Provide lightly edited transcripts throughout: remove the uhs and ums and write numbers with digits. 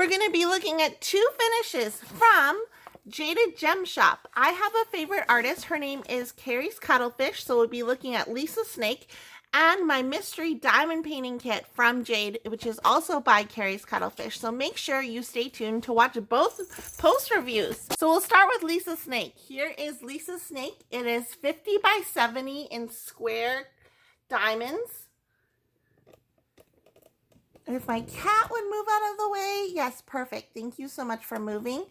We're going to be looking at two finishes from Jaded Gem Shop. I have a favorite artist. Her name is Carys Cuttlefish. So we'll be looking at Lisa Snake and my mystery diamond painting kit from Jade, which is also by Carys Cuttlefish. So make sure you stay tuned to watch both post reviews. So we'll start with Lisa Snake. Here is Lisa Snake. It is 50 by 70 in square diamonds. If my cat would move out of the way. Yes, perfect. Thank you so much for moving.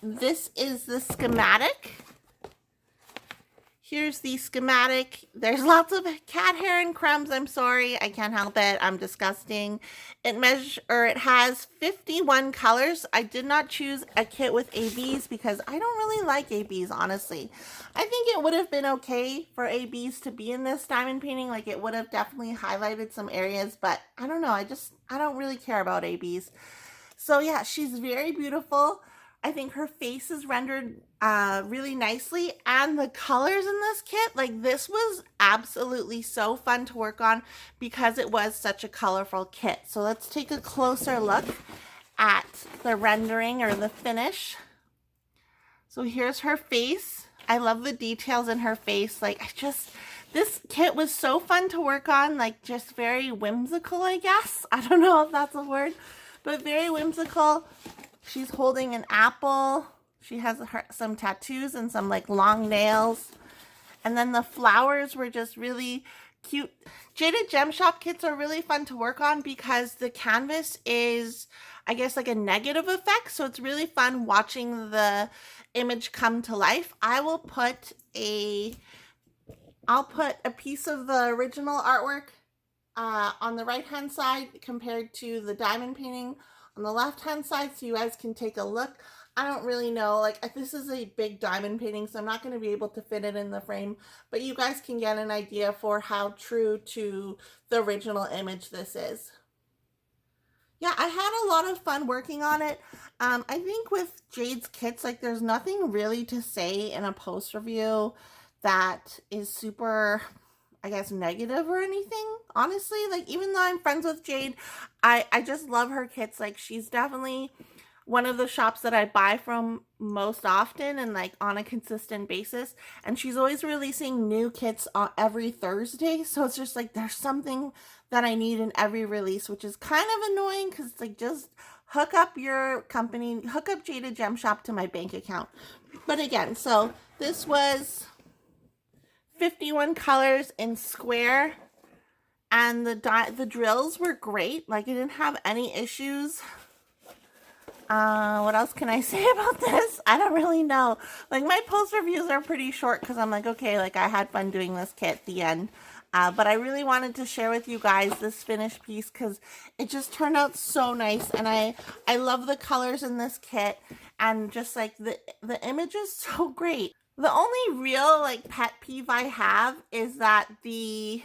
This is the schematic. Here's the schematic. There's lots of cat hair and crumbs. I'm sorry. I can't help it. I'm disgusting. It has 51 colors. I did not choose a kit with ABs because I don't really like ABs, honestly. I think it would have been okay for ABs to be in this diamond painting. Like, it would have definitely highlighted some areas, but I don't know. I don't really care about ABs. So yeah, she's very beautiful. I think her face is rendered really nicely, and the colors in this kit, like, this was absolutely so fun to work on because it was such a colorful kit. So let's take a closer look at the rendering or the finish. So here's her face. I love the details in her face. Like, this kit was so fun to work on, like, just very whimsical, I guess. I don't know if that's a word, but very whimsical. She's holding an apple. She has some tattoos and some like long nails. And then the flowers were just really cute. Jaded Gem Shop kits are really fun to work on because the canvas is, I guess, like a negative effect. So it's really fun watching the image come to life. I'll put a piece of the original artwork on the right hand side compared to the diamond painting on the left hand side so you guys can take a look. I don't really know, like, this is a big diamond painting, so I'm not going to be able to fit it in the frame, but you guys can get an idea for how true to the original image this is. Yeah, I had a lot of fun working on it. I think with Jade's kits, like, there's nothing really to say in a post review that is super, I guess, negative or anything, honestly. Like, even though I'm friends with Jade, I just love her kits. Like, she's definitely one of the shops that I buy from most often and, like, on a consistent basis. And she's always releasing new kits every Thursday. So it's just like there's something that I need in every release, which is kind of annoying because it's like, just hook up your company, hook up Jaded Gem Shop to my bank account. But again, so this was 51 colors in square, and the drills were great. Like, I didn't have any issues. What else can I say about this? I don't really know. Like, my post reviews are pretty short because I'm like, okay, like, I had fun doing this kit at the end. But I really wanted to share with you guys this finished piece because it just turned out so nice, and I love the colors in this kit, and just like the image is so great. The only real, like, pet peeve I have is that the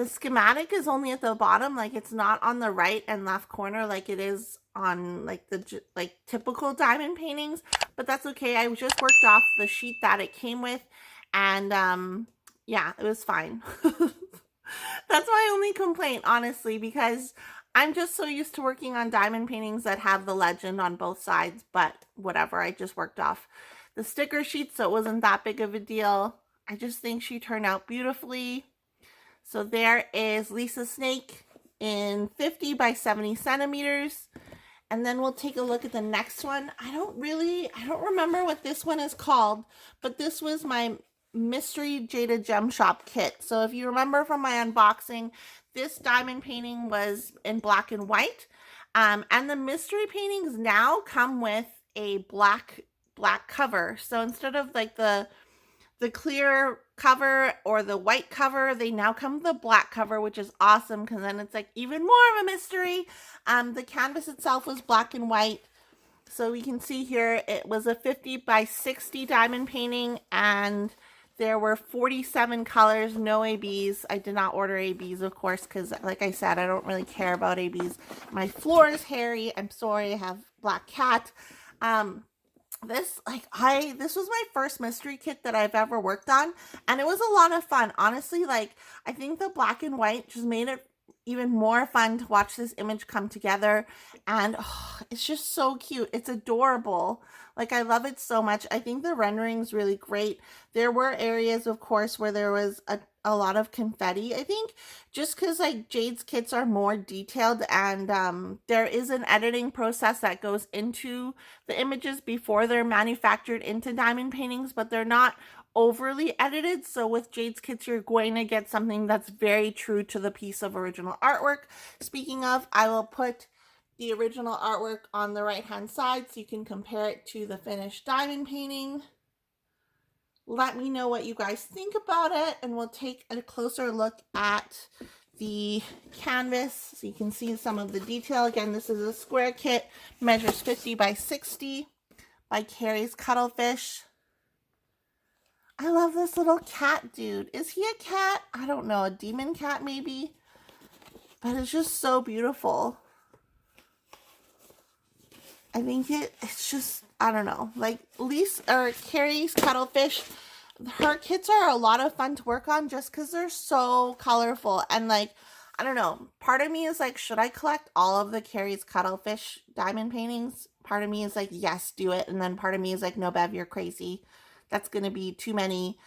schematic is only at the bottom. Like, it's not on the right and left corner like it is on, like, the typical diamond paintings. But that's okay. I just worked off the sheet that it came with, and yeah, it was fine. That's my only complaint, honestly, because I'm just so used to working on diamond paintings that have the legend on both sides. But whatever, I just worked off the sticker sheet, so it wasn't that big of a deal. I just think she turned out beautifully. So there is Lisa Snake in 50 by 70 centimeters. And then we'll take a look at the next one. I don't remember what this one is called, but this was my mystery Jaded Gem Shop kit. So if you remember from my unboxing, this diamond painting was in black and white. And the mystery paintings now come with a black cover. So instead of like the clear cover or the white cover, they now come with the black cover, which is awesome because then it's like even more of a mystery. The canvas itself was black and white. So we can see here it was a 50 by 60 diamond painting, and there were 47 colors, no ABs. I did not order ABs, of course, because like I said, I don't really care about ABs. My floor is hairy. I'm sorry, I have black cat. This was my first mystery kit that I've ever worked on, and it was a lot of fun. Honestly, like, I think the black and white just made it even more fun to watch this image come together. And oh, it's just so cute. It's adorable. Like, I love it so much. I think the rendering is really great. There were areas, of course, where there was a lot of confetti. I think just because like Jade's kits are more detailed, and there is an editing process that goes into the images before they're manufactured into diamond paintings, but they're not overly edited. So with Jade's kits, you're going to get something that's very true to the piece of original artwork. Speaking of, I will put the original artwork on the right hand side so you can compare it to the finished diamond painting. Let me know what you guys think about it, and we'll take a closer look at the canvas so you can see some of the detail. Again, this is a square kit, measures 50 by 60 by Carys Cuttlefish. I love this little cat dude. Is he a cat? I don't know, a demon cat maybe? But it's just so beautiful. I think it's just, I don't know, like Carys Cuttlefish, her kits are a lot of fun to work on just because they're so colorful. And like, I don't know, part of me is like, should I collect all of the Carys Cuttlefish diamond paintings? Part of me is like, yes, do it. And then part of me is like, no, Bev, you're crazy. That's going to be too many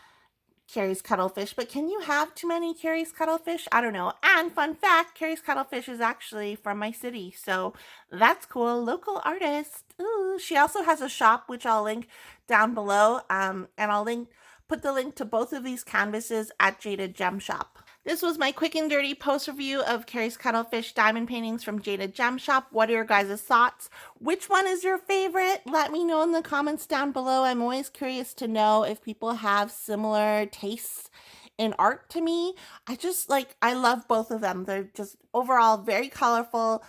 Carys Cuttlefish. But can you have too many Carys Cuttlefish? I don't know. And fun fact, Carys Cuttlefish is actually from my city, so that's cool. Local artist. Ooh. She also has a shop, which I'll link down below, and I'll put the link to both of these canvases at Jaded Gem Shop. This was my quick and dirty post review of Carys Cuttlefish diamond paintings from Jaded Gem Shop. What are your guys' thoughts? Which one is your favorite? Let me know in the comments down below. I'm always curious to know if people have similar tastes in art to me. I love both of them. They're just overall very colorful.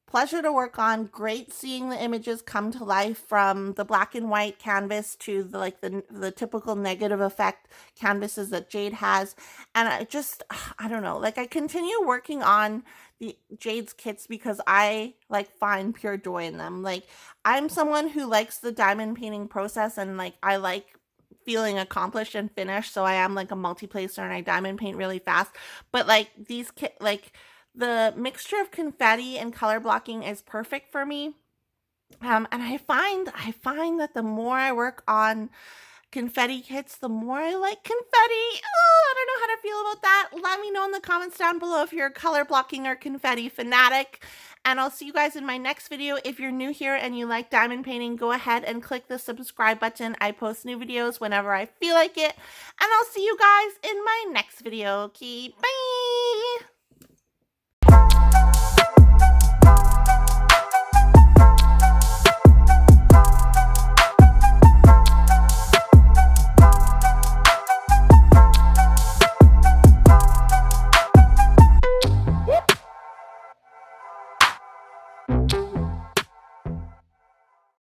Pleasure to work on. Great seeing the images come to life, from the black and white canvas to the typical negative effect canvases that Jade has. And I don't know, like I continue working on the Jade's kits because I like find pure joy in them. Like, I'm someone who likes the diamond painting process, and like I like feeling accomplished and finished. So I am like a multi-placer and I diamond paint really fast. But like these the mixture of confetti and color blocking is perfect for me. And I find that the more I work on confetti kits, the more I like confetti. Oh, I don't know how to feel about that. Let me know in the comments down below if you're a color blocking or confetti fanatic. And I'll see you guys in my next video. If you're new here and you like diamond painting, go ahead and click the subscribe button. I post new videos whenever I feel like it. And I'll see you guys in my next video. Okay, bye!